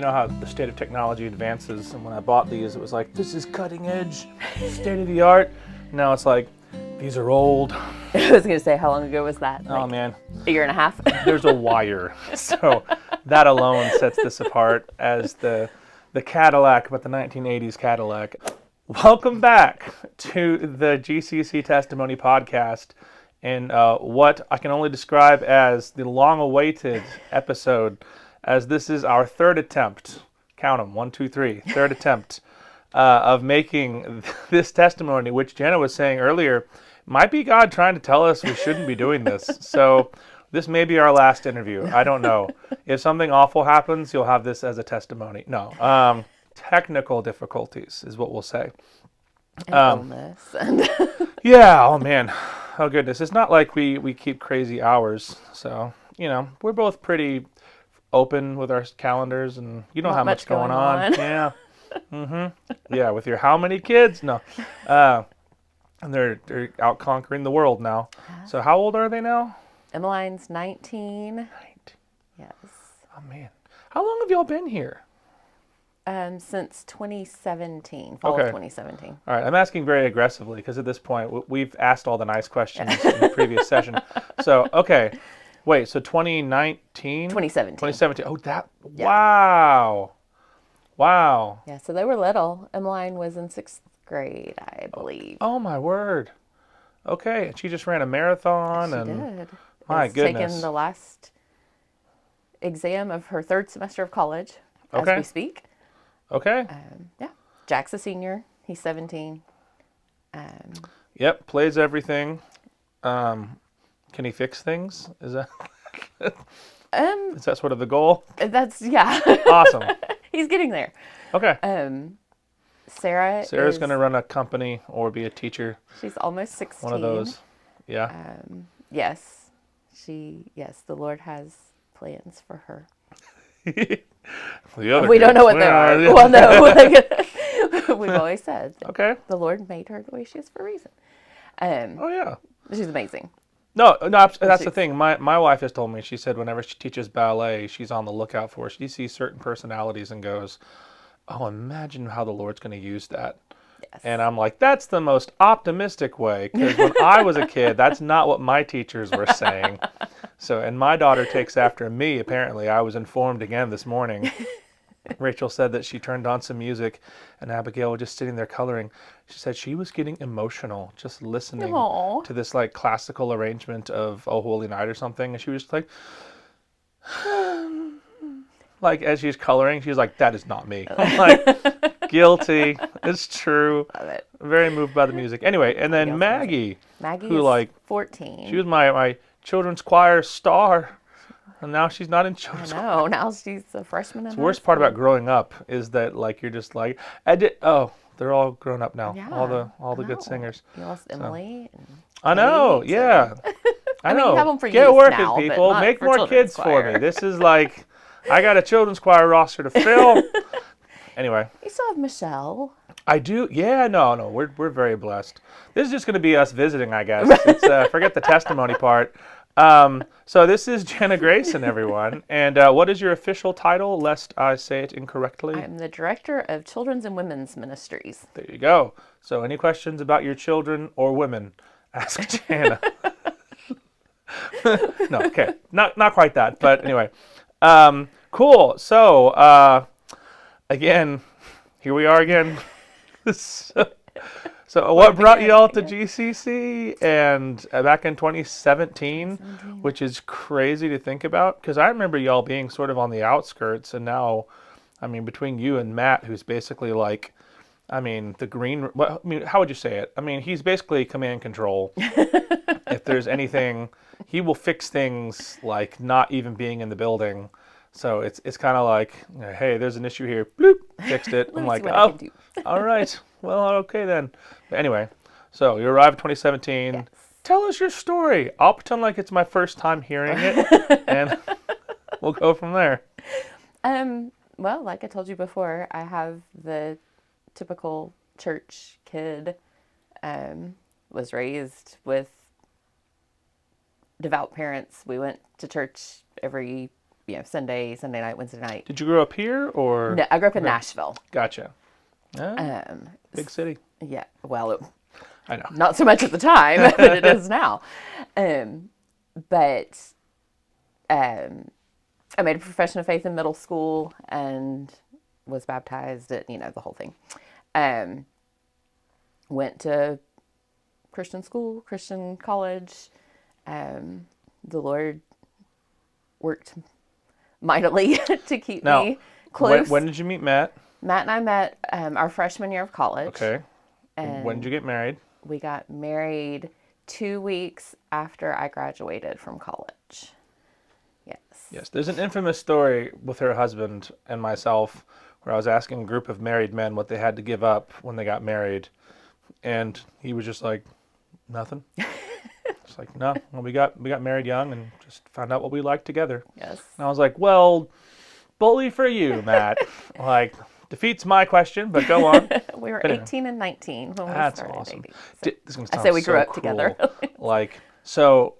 you know how the state of technology advances, and when I bought these, it was like, this is cutting edge, state of the art. Now it's like, these are old. I was going to say, how long ago was that? Oh man, a year and a half? there's a wire. So that alone sets this apart as the Cadillac, but the 1980s Cadillac. Welcome back to the GCC Testimony podcast, and what I can only describe as the long-awaited episode, as this is our third attempt, count them, 1, 2, 3, third attempt of making this testimony, which Jana was saying earlier, might be God trying to tell us we shouldn't be doing this. So this may be our last interview. I don't know. If something awful happens, you'll have this as a testimony. No. Technical difficulties is what we'll say. Illness. Yeah, oh man. Oh goodness. It's not like we keep crazy hours. So, we're both pretty open with our calendars, and you know Not how much much going going on. Yeah. Yeah, with your how many kids? No. And they're out conquering the world now. So how old are they now? Emmeline's 19. 19. Yes. Oh man. How long have y'all been here? Since 2017, fall of 2017. All right, I'm asking very aggressively because at this point we've asked all the nice questions in the previous session. So, okay. Wait, so 2019? 2017. 2017. Oh, Yeah. Wow. Wow. Yeah, so they were little. Emmeline was in 6th grade, I believe. Oh, my word. Okay, and she just ran a marathon. She and did. My Is goodness. taking the last exam of her 3rd semester of college as Okay. we speak. Okay. Yeah. Jack's a senior. He's 17. Yep, plays everything. Can he fix things? Is that sort of the goal? That's, yeah. Awesome. He's getting there. Okay. Sarah's going to run a company or be a teacher. She's almost 16. One of those. Yeah. Yes. The Lord has plans for her. The other We don't know what they are. Well, no. We've always said that Okay. the Lord made her the way she is for a reason. Oh, yeah. She's amazing. No, that's the thing. My wife has told me, she said whenever she teaches ballet, she's on the lookout for, she sees certain personalities and goes, oh, imagine how the Lord's going to use that. Yes. And I'm like, that's the most optimistic way, because when I was a kid, that's not what my teachers were saying. So, and my daughter takes after me, apparently. I was informed again this morning. Rachel said that she turned on some music, and Abigail was just sitting there coloring. She said she was getting emotional just listening Aww. to this like classical arrangement of Oh Holy Night or something, and she was like, like as she's coloring, she's like, that is not me. I'm like, guilty. It's true. Love it. Very moved by the music. Anyway, and then Maggie, Maggie who is 14. she was my children's choir star, and now she's not in children's choir. No, now she's a freshman in The worst part about growing up is that like you're just like, they're all grown up now. Yeah, all the good singers. You lost Emily. And I know, Kate, yeah. I know. you have them for Get youth working, now, but people. not Make for more children's kids for choir. me. This is like, I got a children's choir roster to fill. Anyway. You still have Michelle. I do. Yeah, no. We're very blessed. This is just going to be us visiting, I guess. It's forget the testimony part. So this is Jana Grayson, everyone. And what is your official title, lest I say it incorrectly? I'm the Director of Children's and Women's Ministries. There you go. So any questions about your children or women, ask Jana. No, okay. Not quite that. But anyway. Cool. So, again, here we are again. So what brought you all to GCC and back in 2017, which is crazy to think about? Because I remember y'all being sort of on the outskirts, and now, I mean, between you and Matt, who's basically like, I mean, how would you say it? I mean, he's basically command control. If there's anything, he will fix things like not even being in the building. So it's kind of like, hey, there's an issue here. Bloop, fixed it. I'm like, oh, all right. Well, okay then. But anyway, so you arrived in 2017. Yes. Tell us your story. I'll pretend like it's my first time hearing it, and we'll go from there. Well, like I told you before, I have the typical church kid. Was raised with devout parents. We went to church every Sunday night, Wednesday night. Did you grow up here or? No, I grew up in Nashville. Gotcha. Big city. Yeah, well, I know. not so much at the time, but it is now. But I made a profession of faith in middle school and was baptized at, the whole thing. Went to Christian school, Christian college. The Lord worked mightily to keep me close. When did you meet Matt? Matt and I met our freshman year of college. Okay. And when did you get married? We got married 2 weeks after I graduated from college. Yes. Yes. There's an infamous story with her husband and myself where I was asking a group of married men what they had to give up when they got married. And he was just like, nothing. It's like, no, well, we got married young and just found out what we liked together. Yes. And I was like, well, bully for you, Matt. Like, defeats my question, but go on. We were 18 and 19 when we started awesome. dating. So This is gonna sound I say we grew so up together. Cool. So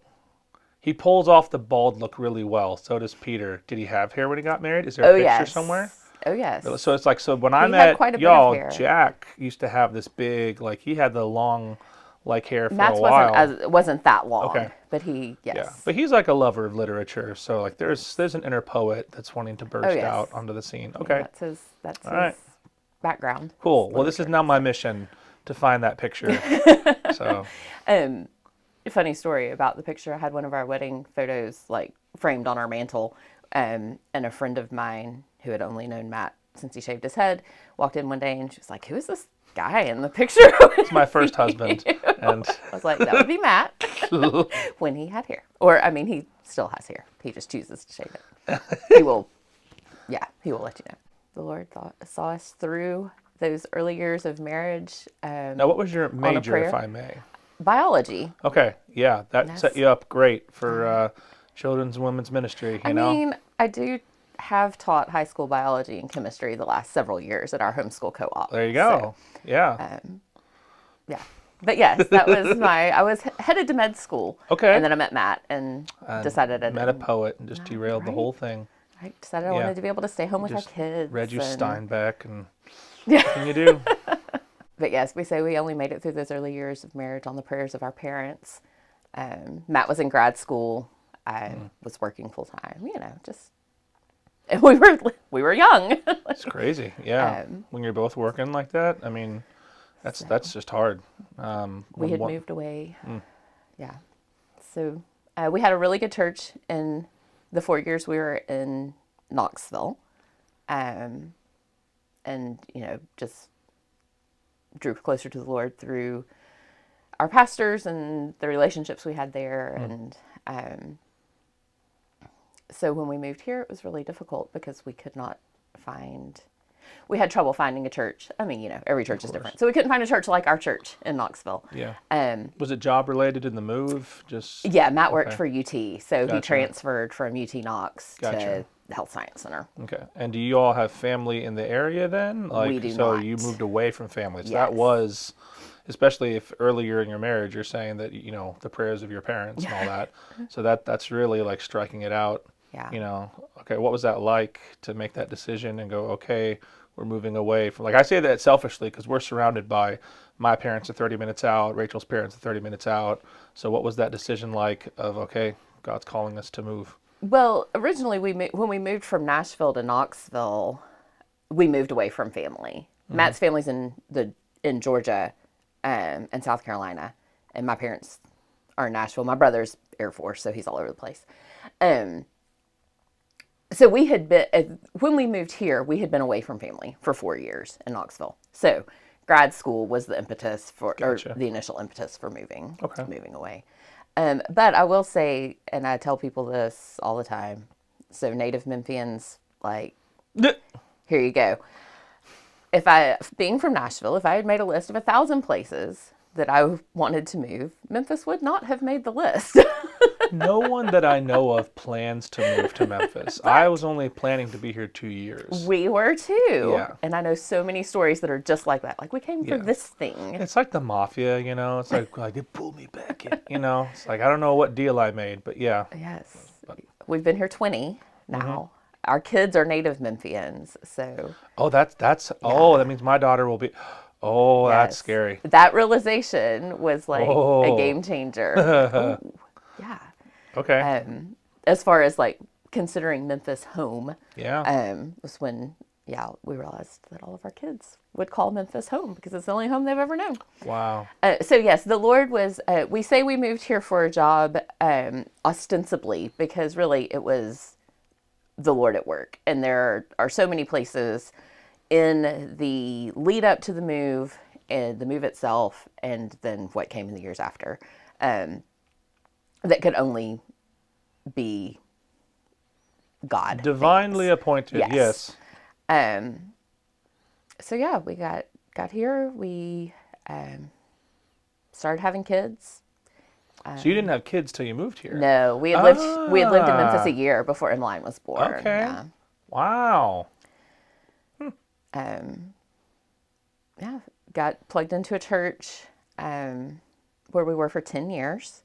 he pulls off the bald look really well. So does Peter. Did he have hair when he got married? Is there a picture somewhere? Oh, yes. So it's like, so when I He had met quite a bit y'all, of hair. Jack used to have this big, like he had the long, like hair for Matt's a while. wasn't that long. Okay. But yes. Yeah, but he's like a lover of literature. So like there's an inner poet that's wanting to burst out onto the scene. Okay. That's All right. his background. Cool. Well, this is now my mission to find that picture. So. Funny story about the picture. I had one of our wedding photos like framed on our mantle, and a friend of mine who had only known Matt since he shaved his head walked in one day and she was like, "Who is this guy in the picture?" It's my first husband, and I was like, "That would be Matt when he had hair, or I mean, he still has hair. He just chooses to shave it. He will let you know." The Lord saw us through those early years of marriage. Now, what was your major, if I may? Biology. Okay, yeah, that set you up great for children's and women's ministry. You know? I mean, I do have taught high school biology and chemistry the last several years at our homeschool co-op. There you go. So, yeah. Yeah. But yes, that was I was headed to med school. Okay. And then I met Matt and decided I met a poet and just derailed the whole thing. I decided I wanted to be able to stay home with our Just kids. read you Steinbeck and what can you do? But yes, we say we only made it through those early years of marriage on the prayers of our parents. Matt was in grad school. I was working full time. Just and we were young. It's crazy. Yeah. When you're both working like that, I mean, that's just hard. We had moved away. Yeah. So we had a really good church in the 4 years we were in Knoxville. And, just drew closer to the Lord through our pastors and the relationships we had there. And so when we moved here, it was really difficult because we could not we had trouble finding a church. I mean, every church is different. So we couldn't find a church like our church in Knoxville. Yeah. Was it job related in the move? Yeah, Matt worked for UT. So he transferred from UT Knox to the Health Science Center. Okay. And do you all have family in the area then? We do so not. You moved away from family. So Yes. that was, especially if earlier in your marriage you're saying that, the prayers of your parents and all that. So that's really like striking it out. Yeah. Okay, what was that like to make that decision and go, okay, we're moving away from, like, I say that selfishly because we're surrounded by, my parents are 30 minutes out, Rachel's parents are 30 minutes out. So what was that decision like of, okay, God's calling us to move? Well, originally when we moved from Nashville to Knoxville, we moved away from family. Matt's family's in Georgia and South Carolina, and my parents are in Nashville. My brother's Air Force, so he's all over the place. So we had been, when we moved here, we had been away from family for 4 years in Knoxville. So grad school was the impetus or the initial impetus for moving away. But I will say, and I tell people this all the time, so native Memphians, like, here you go. Being from Nashville, if I had made a list of 1,000 places that I wanted to move, Memphis would not have made the list. No one that I know of plans to move to Memphis. I was only planning to be here 2 years. We were too. Yeah. And I know so many stories that are just like that. Like, we came for this thing. It's like the mafia, It's like they pulled me back in, It's like, I don't know what deal I made, but yeah. Yes. We've been here 20. now. Our kids are native Memphians, so. That means my daughter will be. Oh, that's scary. That realization was like a game changer. Ooh, yeah. Okay. As far as like considering Memphis home, was when we realized that all of our kids would call Memphis home because it's the only home they've ever known. Wow. So yes, the Lord was. We say we moved here for a job, ostensibly because really it was the Lord at work, and there are so many places in the lead up to the move and the move itself, and then what came in the years after, that could only be God. Divinely appointed, yes. So yeah, we got here. We started having kids. So you didn't have kids till you moved here? No, we had lived in Memphis a year before Emmeline was born. Okay. Yeah. Wow. Got plugged into a church where we were for 10 years.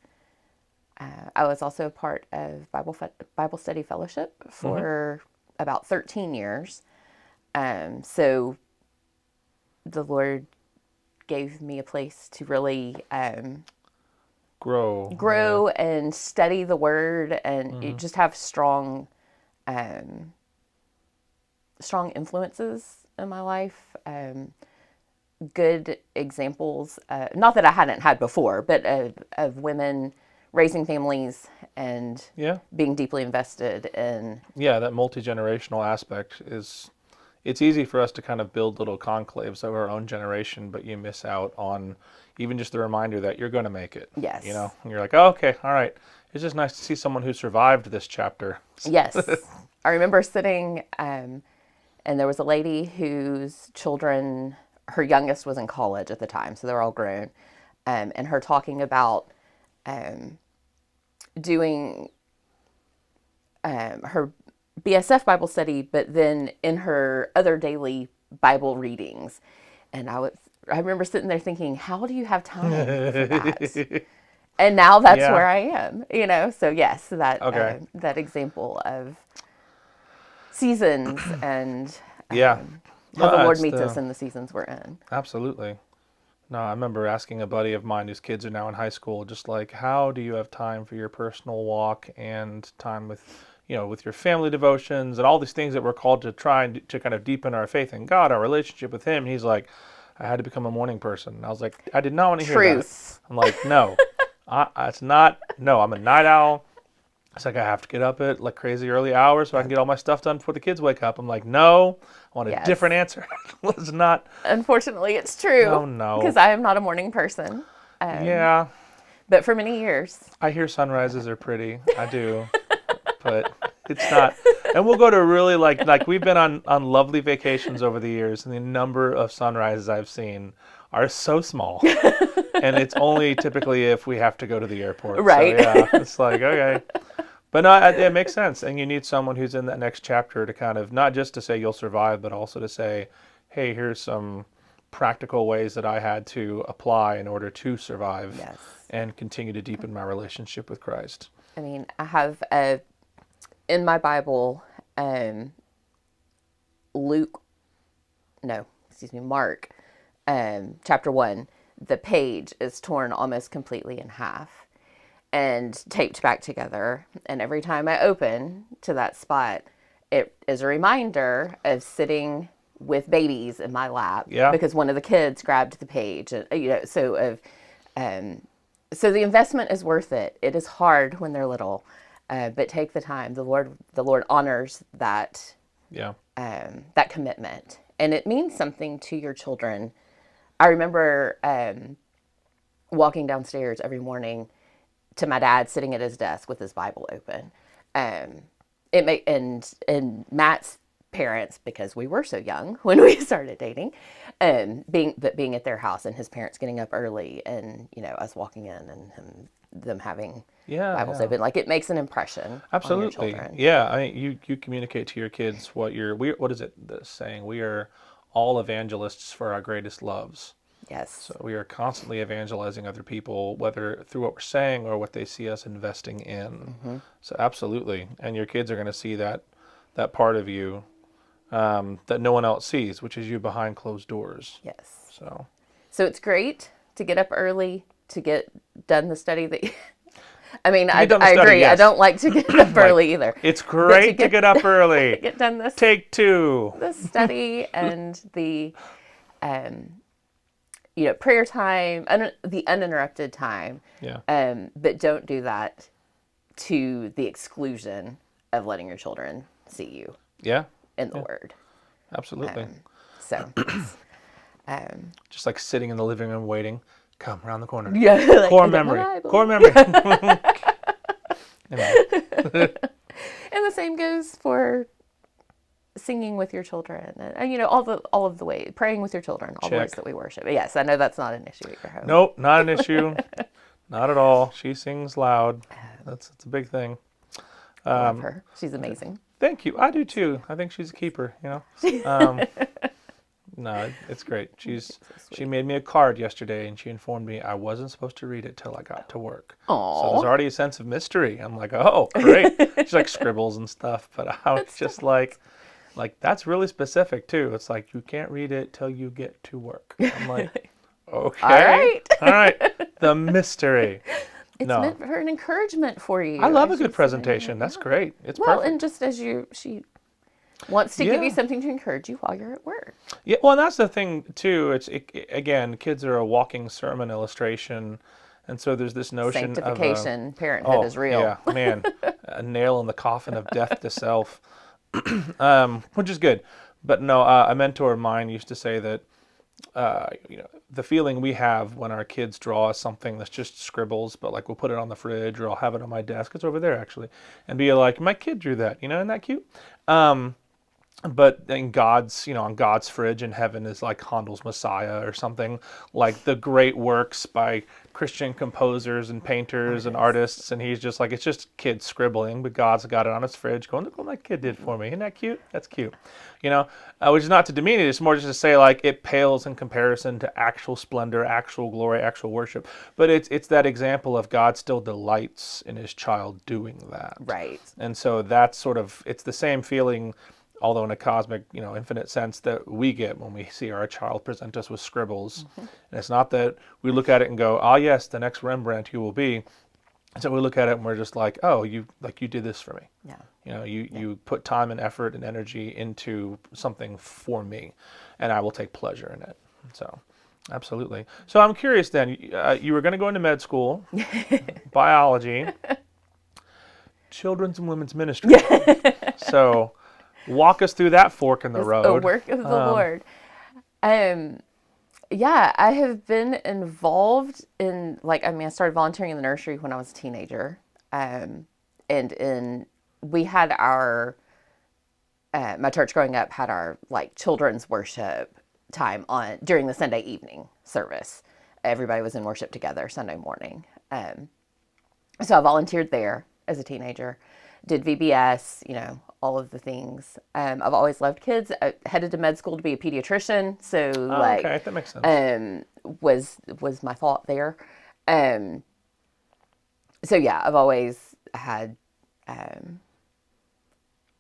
I was also a part of Bible Study Fellowship for about 13 years. So the Lord gave me a place to really grow and study the Word, and you just have strong influences in my life. Good examples, not that I hadn't had before, but of women raising families and being deeply invested in. Yeah, that multi-generational aspect it's easy for us to kind of build little conclaves of our own generation, but you miss out on even just the reminder that you're going to make it. Yes. You know, and you're like, oh, okay, all right. It's just nice to see someone who survived this chapter. Yes. I remember sitting, and there was a lady whose children, her youngest was in college at the time, so they were all grown, and her talking about doing her BSF Bible study, but then in her other daily Bible readings. And I remember sitting there thinking, how do you have time for that? And now that's where I am, you know? So yes, that example of seasons and how the Lord meets us in the seasons we're in. Absolutely. No, I remember asking a buddy of mine whose kids are now in high school, just like, how do you have time for your personal walk and time with, with your family devotions and all these things that we're called to try and to kind of deepen our faith in God, our relationship with Him. And he's like, I had to become a morning person. And I was like, I did not want to hear that. I'm like, no, it's not. No, I'm a night owl. It's like I have to get up at like crazy early hours so I can get all my stuff done before the kids wake up. I'm like, no, I want a different answer. It's not. Unfortunately, it's true. No. Because I am not a morning person. But for many years. I hear sunrises are pretty. I do. But it's not. And we'll go to really like we've been on lovely vacations over the years, and the number of sunrises I've seen are so small. And it's only typically if we have to go to the airport. Right. So, yeah, it's like, okay. But no, it makes sense. And you need someone who's in that next chapter to kind of, not just to say you'll survive, but also to say, hey, here's some practical ways that I had to apply in order to survive and continue to deepen my relationship with Christ. I mean, I have in my Bible, Mark, chapter 1, the page is torn almost completely in half and taped back together. And every time I open to that spot, it is a reminder of sitting with babies in my lap because one of the kids grabbed the page. And, so the investment is worth it. It is hard when they're little, but take the time. The Lord honors that that commitment, and it means something to your children. I remember walking downstairs every morning to my dad sitting at his desk with his Bible open. And Matt's parents, because we were so young when we started dating, being at their house and his parents getting up early, and us walking in and them having Bibles open, like it makes an impression. Absolutely. On your children. Yeah, I mean, you communicate to your kids what is it the saying? We are all evangelists for our greatest loves. Yes. So we are constantly evangelizing other people, whether through what we're saying or what they see us investing in. So absolutely. And your kids are going to see that that part of you that no one else sees, which is you behind closed doors. Yes. So it's great to get up early to get done the study that I mean, I study, agree. yes. I don't like to get up early either. It's great to get up early. Get done this. Take two. The study and the, prayer time, the uninterrupted time. Yeah. But don't do that to the exclusion of letting your children see you. Yeah. In the Word. Absolutely. Just like sitting in the living room waiting. Come around the corner. Yeah. Like, core memory. Core memory. And the same goes for singing with your children, and all of the ways, praying with your children, all the ways that we worship. But yes, I know that's not an issue at your home. Nope, not an issue. Not at all. She sings loud. That's a big thing. I love her. She's amazing. Thank you. I do too. I think she's a keeper. No, it's great. She made me a card yesterday, and she informed me I wasn't supposed to read it till I got to work. Aww. So there's already a sense of mystery. I'm like, oh, great. She like scribbles and stuff, but I was just like that's really specific too. It's like you can't read it till you get to work. I'm like, okay, all right. The mystery. It's meant for an encouragement for you. I love a good presentation. That's great. It's perfect. And just as she wants to give you something to encourage you while you're at work. Yeah, well, and that's the thing too. Again, kids are a walking sermon illustration, and so there's this notion sanctification, parenthood is real. Yeah, man, a nail in the coffin of death to self, which is good. But no, a mentor of mine used to say that the feeling we have when our kids draw us something that's just scribbles, but like we'll put it on the fridge or I'll have it on my desk. It's over there actually, and be like, my kid drew that. Isn't that cute? But in God's, on God's fridge in heaven is like Handel's Messiah or something, like the great works by Christian composers and painters and artists. And he's just like, it's just kids scribbling, but God's got it on his fridge going, look what my kid did for me. Isn't that cute? That's cute. Which is not to demean it. It's more just to say like it pales in comparison to actual splendor, actual glory, actual worship. But it's that example of God still delights in his child doing that. Right. And so that's it's the same feeling, although in a cosmic, infinite sense, that we get when we see our child present us with scribbles. Mm-hmm. And it's not that we look at it and go, ah, yes, the next Rembrandt you will be. So we look at it and we're just like, oh, you did this for me. Yeah. You put time and effort and energy into something for me, and I will take pleasure in it. So, absolutely. So I'm curious then, you were going to go into med school, biology, children's and women's ministry. So walk us through that fork in the road. The work of the Lord. I have been involved in, I started volunteering in the nursery when I was a teenager. We had my church growing up had our children's worship time during the Sunday evening service. Everybody was in worship together Sunday morning. So I volunteered there as a teenager, did VBS, all of the things. I've always loved kids. I headed to med school to be a pediatrician, so okay, that makes sense. Was my thought there. I've always had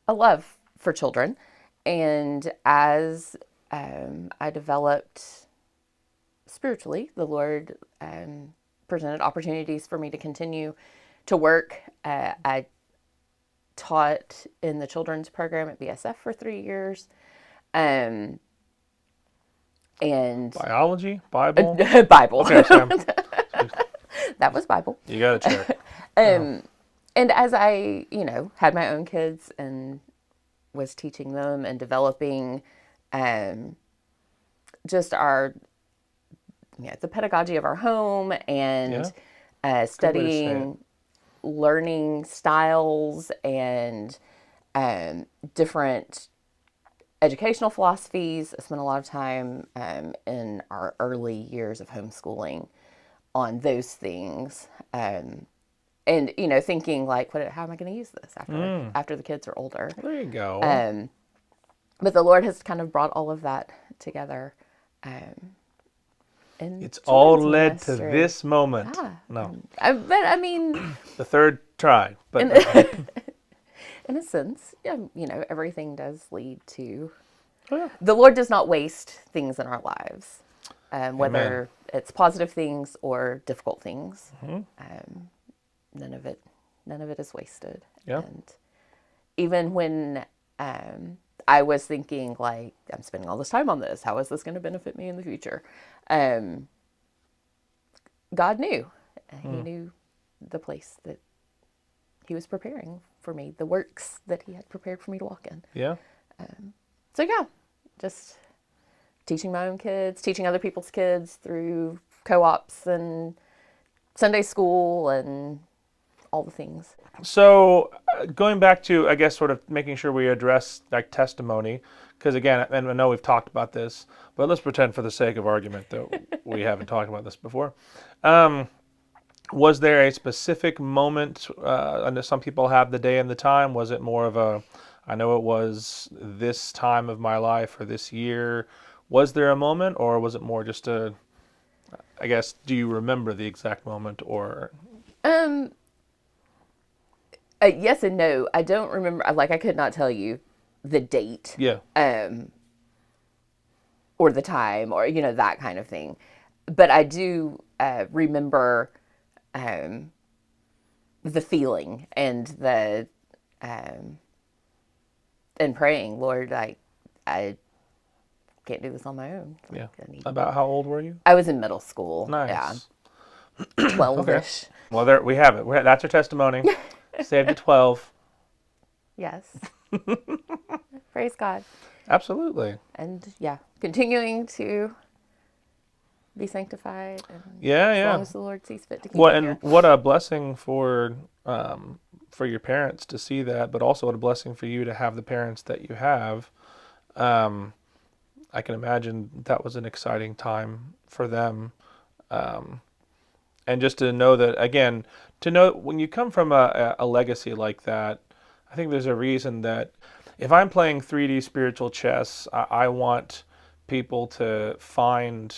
a love for children, and as I developed spiritually, the Lord presented opportunities for me to continue to work. I taught in the children's program at BSF for 3 years. And biology, Bible? Bible. Okay, Sam. That was Bible. You got to check. And as I, had my own kids and was teaching them and developing just the pedagogy of our home and studying learning styles and different educational philosophies. I spent a lot of time in our early years of homeschooling on those things. And thinking how am I going to use this after the kids are older? There you go. But the Lord has kind of brought all of that together. It's all led to this moment. Yeah. No. But I mean, the third try. But In a sense, yeah, everything does lead to. Oh, yeah. The Lord does not waste things in our lives, Amen. whether it's positive things or difficult things. None of it is wasted. Yeah. And even when I was thinking, like, I'm spending all this time on this, how is this going to benefit me in the future? God knew. He knew the place that he was preparing for me, the works that he had prepared for me to walk in. Yeah. So yeah, just teaching my own kids, teaching other people's kids through co-ops and Sunday school and all the things. So going back to, I guess, sort of making sure we address like testimony, because again, and I know we've talked about this, but let's pretend for the sake of argument that we haven't talked about this before. Was there a specific moment? I know some people have the day and the time. Was it more of a, I know it was this time of my life or this year? Was there a moment, or was it more just a, I guess, do you remember the exact moment, or? Yes and no. I don't remember. Like, I could not tell you the date. Yeah. Or the time, or that kind of thing. But I do remember the feeling and the and praying, Lord, I can't do this on my own. Yeah. Like, About how old were you? I was in middle school. Nice. Yeah. 12-ish. Okay. Well, there we have it. That's your testimony. Saved at 12. Yes. Praise God. Absolutely. And yeah, continuing to be sanctified. And Yeah, as yeah. long as the Lord sees fit to keep What me and here. what a blessing for your parents to see that, but also what a blessing for you to have the parents that you have. I can imagine that was an exciting time for them. And just to know that, again, to know when you come from a legacy like that, I think there's a reason that if I'm playing 3D spiritual chess, I want people to find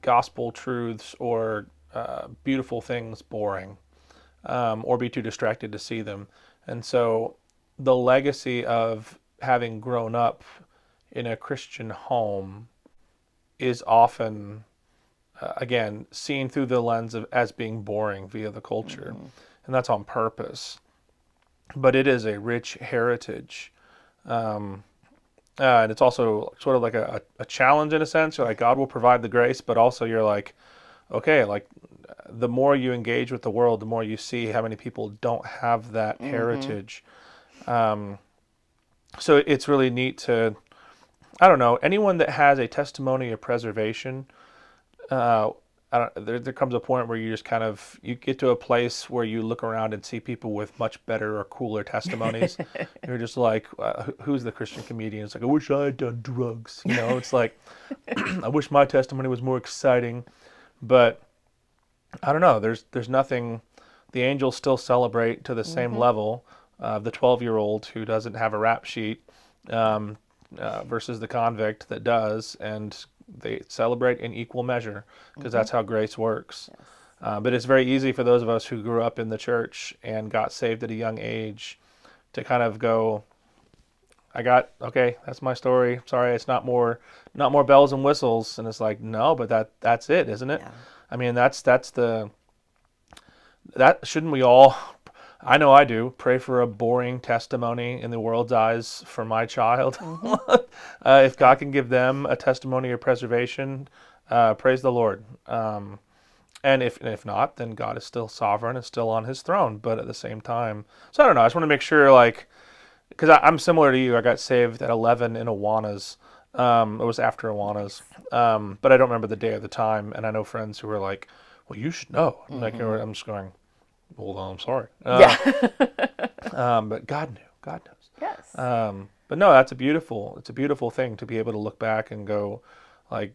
gospel truths or beautiful things boring, or be too distracted to see them. And so the legacy of having grown up in a Christian home is often, again, seen through the lens of as being boring via the culture. And that's on purpose. But it is a rich heritage. And it's also sort of like a challenge in a sense. You're like, God will provide the grace, but also you're like, okay, like the more you engage with the world, the more you see how many people don't have that heritage. So it's really neat to, I don't know, anyone that has a testimony of preservation, there comes a point where you just kind of, you get to a place where you look around and see people with much better or cooler testimonies. You're just like, who's the Christian comedian? It's like, I wish I had done drugs. It's like, I wish my testimony was more exciting. But I don't know, there's nothing, the angels still celebrate to the same level of the 12-year-old who doesn't have a rap sheet versus the convict that does, and they celebrate in equal measure because that's how grace works. Yes. But it's very easy for those of us who grew up in the church and got saved at a young age to kind of go, okay, that's my story. Sorry, it's not more bells and whistles. And it's like, no, but that's it, isn't it? Yeah. I mean, shouldn't we all, I know I do, pray for a boring testimony in the world's eyes for my child. If God can give them a testimony of preservation, praise the Lord. And if not, then God is still sovereign and still on his throne. But at the same time, so I don't know, I just want to make sure, like, because I'm similar to you. I got saved at 11 in Awanas. It was after Awanas. But I don't remember the day or the time. And I know friends who were like, well, you should know. Like, I'm just going, hold on, I'm sorry. But God knew. God knows. Yes. But no, it's a beautiful thing to be able to look back and go, like,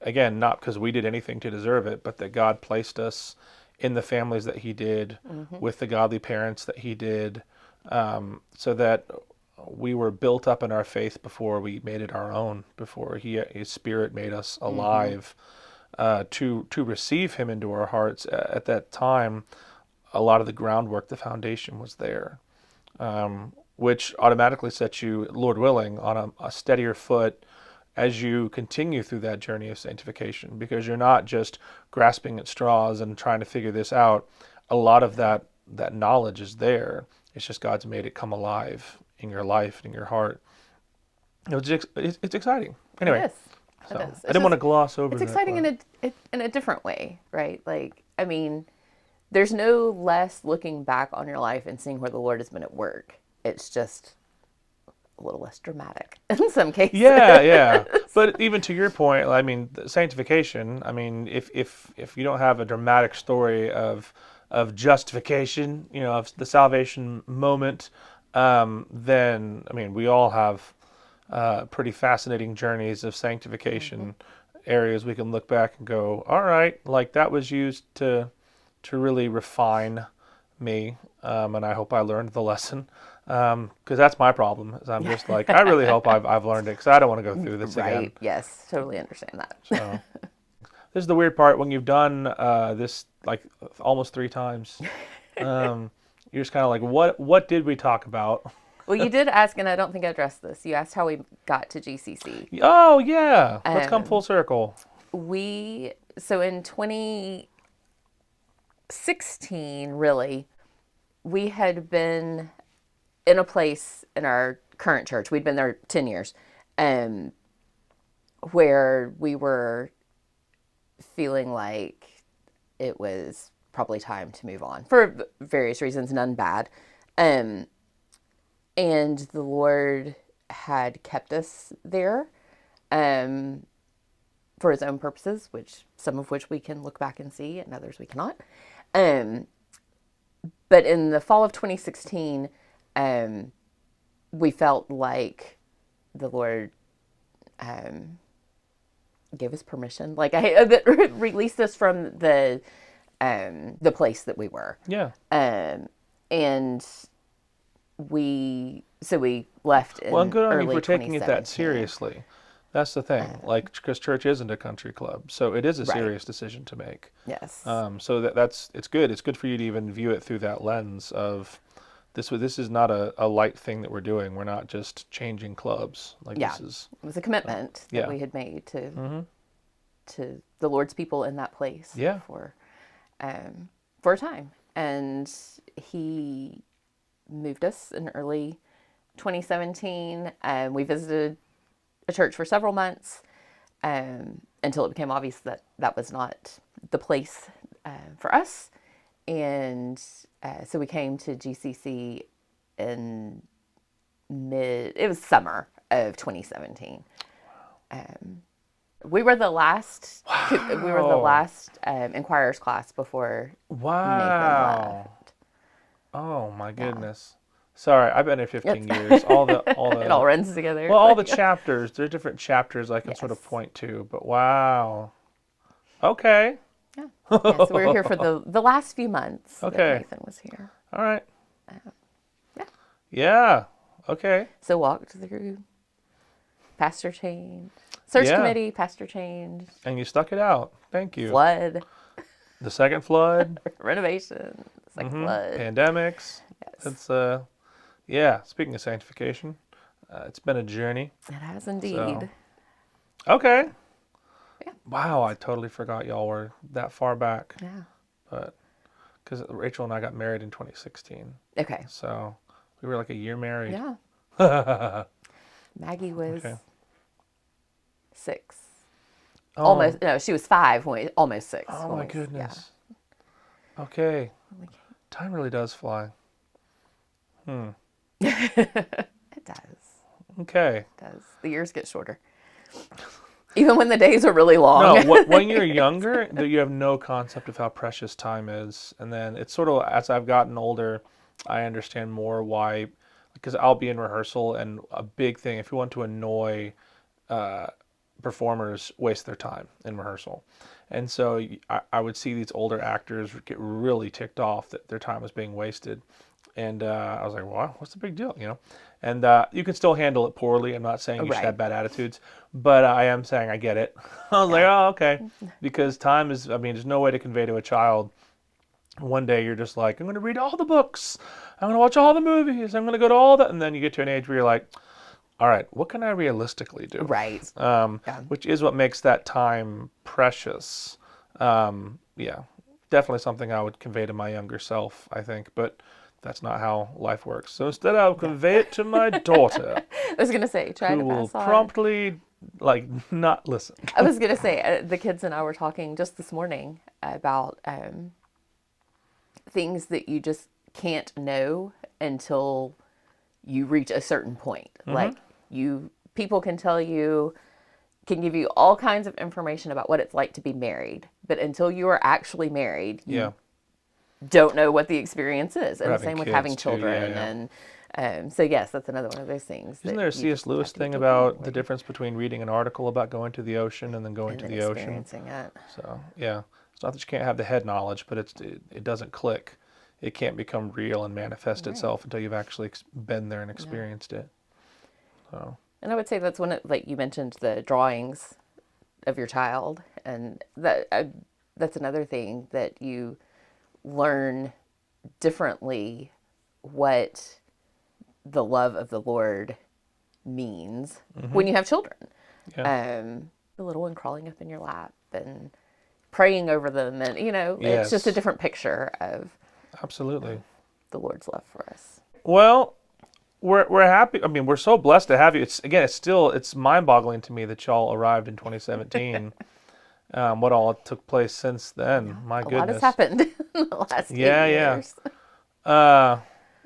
again, not because we did anything to deserve it, but that God placed us in the families that he did, with the godly parents that he did, so that we were built up in our faith before we made it our own, before his Spirit made us alive to receive him into our hearts. At that time, a lot of the groundwork, the foundation was there. which automatically sets you, Lord willing, on a steadier foot as you continue through that journey of sanctification, because you're not just grasping at straws and trying to figure this out. A lot of that knowledge is there. It's just God's made it come alive in your life and in your heart. It's exciting. Anyway, It is. so It is. I didn't want to gloss over It's that. exciting in a different way, right? Like, I mean, there's no less looking back on your life and seeing where the Lord has been at work. It's just a little less dramatic in some cases. Yeah. But even to your point, I mean, sanctification. I mean, if you don't have a dramatic story of justification, of the salvation moment, then I mean, we all have pretty fascinating journeys of sanctification, areas we can look back and go, all right, like that was used to really refine me, and I hope I learned the lesson, because that's my problem. Is I'm just like, I really hope I've learned it, because I don't want to go through this again. Right. Yes. Totally understand that. So this is the weird part when you've done this like almost 3 times. You're just kind of like, what did we talk about? Well, you did ask, and I don't think I addressed this. You asked how we got to GCC. Oh yeah, let's come full circle. So in 2016, really, we had been in a place in our current church. We'd been there 10 years, where we were feeling like it was probably time to move on for various reasons, none bad. And the Lord had kept us there for his own purposes, some of which we can look back and see and others we cannot. But in the fall of 2016, we felt like the Lord gave us permission, like released us from the place that we were. Yeah. And we left in Well, good on you early for taking it that 2017. seriously. That's the thing. Like, because church isn't a country club, so it is a serious decision to make. Yes. So it's good. It's good for you to even view it through that lens of this is not a light thing that we're doing. We're not just changing clubs. Like, Yeah. this is It was a commitment that we had made to the Lord's people in that place. Yeah. For a time, and he moved us in early 2017. We visited a church for several months until it became obvious that that was not the place for us. And so we came to GCC in it was summer of 2017. We were the last. Wow. We were the last Inquirers class before Nathan left. Oh my goodness. Sorry, I've been here 15 years. All the It all runs together. Well, all the chapters. There are different chapters I can sort of point to. But wow. Okay. Yeah. So we were here for the last few months. Okay. That Nathan was here. All right. Yeah. Yeah. Okay. So walked through pastor change, search committee, pastor change, And you stuck it out. Thank you. flood, The second flood. renovation, second flood. Pandemics. Yes. It's speaking of sanctification, it's been a journey. It has indeed. So. Okay. Yeah. Wow, I totally forgot y'all were that far back. Yeah. But because Rachel and I got married in 2016. Okay. So we were like a year married. Yeah. Maggie was 6. Oh. Almost. No, she was 5. Almost 6. Oh my goodness. Yeah. Okay. Time really does fly. It does. Okay. It does. The years get shorter. Even when the days are really long. No, when you're younger, you have no concept of how precious time is. And then it's sort of, as I've gotten older, I understand more why, because I'll be in rehearsal, and a big thing, if you want to annoy performers, waste their time in rehearsal. And so I would see these older actors get really ticked off that their time was being wasted. And I was like, well, what's the big deal, And you can still handle it poorly. I'm not saying you should have bad attitudes, but I am saying I get it. I was like, oh, okay. Because time is, there's no way to convey to a child One day you're just like, I'm going to read all the books. I'm going to watch all the movies. I'm going to go to all that. And then you get to an age where you're like, all right, what can I realistically do? Right. Which is what makes that time precious. Yeah, definitely something I would convey to my younger self, I think. But that's not how life works. So instead, I'll convey it to my daughter. I was going to say, try who to will pass on. promptly, like, not listen. I was going to say, the kids and I were talking just this morning about things that you just can't know until you reach a certain point. Like, people can tell you, can give you all kinds of information about what it's like to be married, but until you are actually married, you don't know what the experience is. And the same with having children. And so yes, that's another one of those things. Isn't there a C.S. Lewis thing about the difference between reading an article about going to the ocean and then going to the ocean? Experiencing it. So yeah, it's not that you can't have the head knowledge, but it doesn't click. It can't become real and manifest itself until you've actually been there and experienced it. So. And I would say that's like you mentioned, the drawings of your child, and that's another thing that you learn differently what the love of the Lord means when you have children. Yeah. The little one crawling up in your lap and praying over them, and it's just a different picture of absolutely the Lord's love for us. Well, we're happy. I mean, we're so blessed to have you. It's mind-boggling to me that y'all arrived in 2017. What all took place since then? My goodness, a lot has happened in the last 8 years.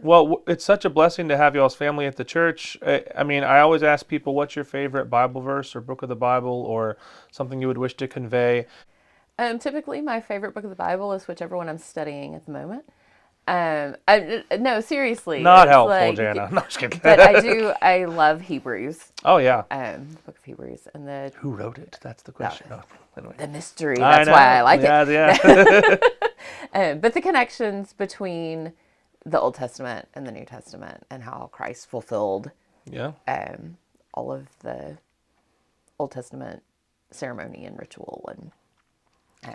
Well, it's such a blessing to have y'all's family at the church. I mean, I always ask people, what's your favorite Bible verse or book of the Bible or something you would wish to convey? Typically, my favorite book of the Bible is whichever one I'm studying at the moment. No, seriously. Not helpful, Jana. No, just kidding. But I love Hebrews. Oh, yeah. The book of Hebrews. And who wrote it? That's the question. Anyway. The mystery. That's why I like it. Yeah. But the connections between the Old Testament and the New Testament and how Christ fulfilled all of the Old Testament ceremony and ritual. And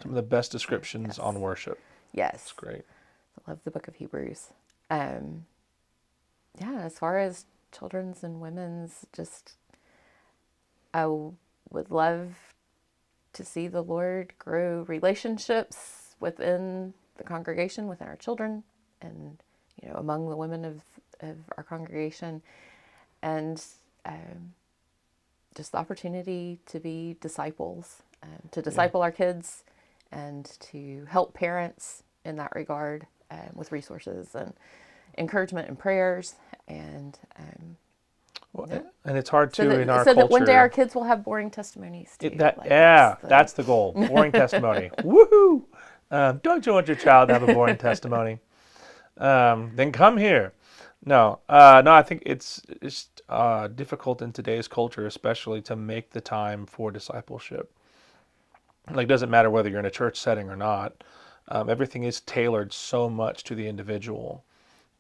some of the best descriptions on worship. Yes. It's great. I love the book of Hebrews. As far as children's and women's, I would love to see the Lord grow relationships within the congregation, within our children, and among the women of our congregation, and just the opportunity to be disciples, to disciple our kids, and to help parents in that regard. With resources and encouragement and prayers, and and it's hard to in our culture. So that culture. one day our kids will have boring testimonies too. That's the goal. Boring testimony. Woohoo! Don't you want your child to have a boring testimony? Then come here. No. I think it's difficult in today's culture, especially to make the time for discipleship. Like, it doesn't matter whether you're in a church setting or not. Everything is tailored so much to the individual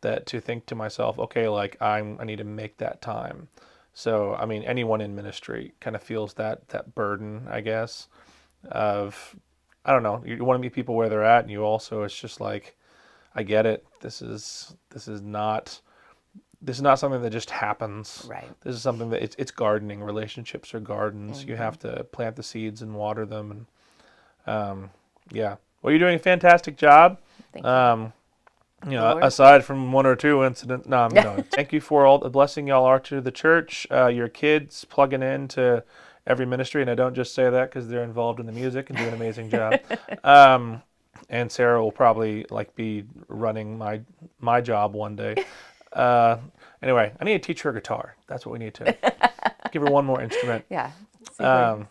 that to think to myself, okay, like I need to make that time. So, I mean, anyone in ministry kind of feels that burden, I guess, of, I don't know, you want to meet people where they're at, and you also, it's just like, I get it. This is not something that just happens. Right. This is something that it's gardening. Relationships are gardens. You have to plant the seeds and water them, and Well, you're doing a fantastic job. Thank you. Aside from one or two incidents. No. Thank you for all the blessing y'all are to the church. Your kids plugging into every ministry, and I don't just say that because they're involved in the music and do an amazing job. And Sarah will probably be running my job one day. Anyway, I need to teach her guitar. That's what we need to give her one more instrument. Yeah.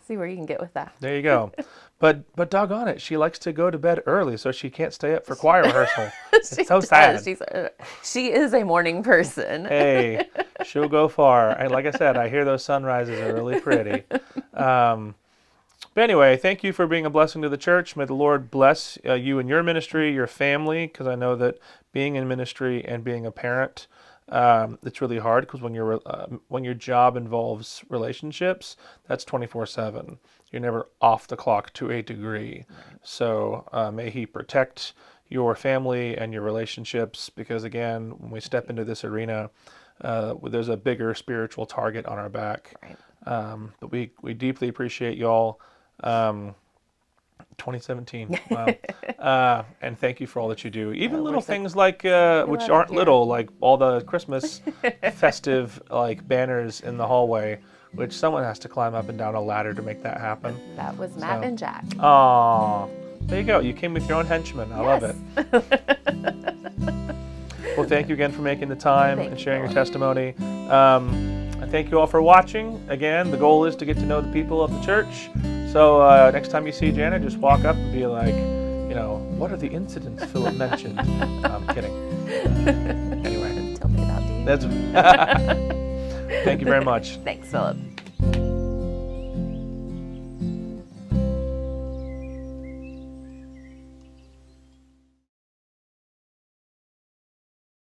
See where you can get with that. There you go. But doggone it, she likes to go to bed early, so she can't stay up for choir rehearsal. It's so sad. She is a morning person. Hey, she'll go far. Like I said, I hear those sunrises are really pretty. But anyway, thank you for being a blessing to the church. May the Lord bless you and your ministry, your family, because I know that being in ministry and being a parent, it's really hard because when your job involves relationships, that's 24/7. You're never off the clock to a degree. Right. So may He protect your family and your relationships, because again, when we step into this arena, there's a bigger spiritual target on our back. Right. But we deeply appreciate y'all. 2017. Wow. And thank you for all that you do. Even little things like, which aren't little, like all the Christmas festive like banners in the hallway, which someone has to climb up and down a ladder to make that happen. That was Matt and Jack. Aw, there you go. You came with your own henchmen. I love it. Well, thank you again for making the time and sharing your testimony. And thank you all for watching. Again, the goal is to get to know the people of the church. So next time you see Jana, just walk up and be like, what are the incidents Philip mentioned? I'm kidding. Anyway. Tell me about you. Thank you very much. Thanks, Philip.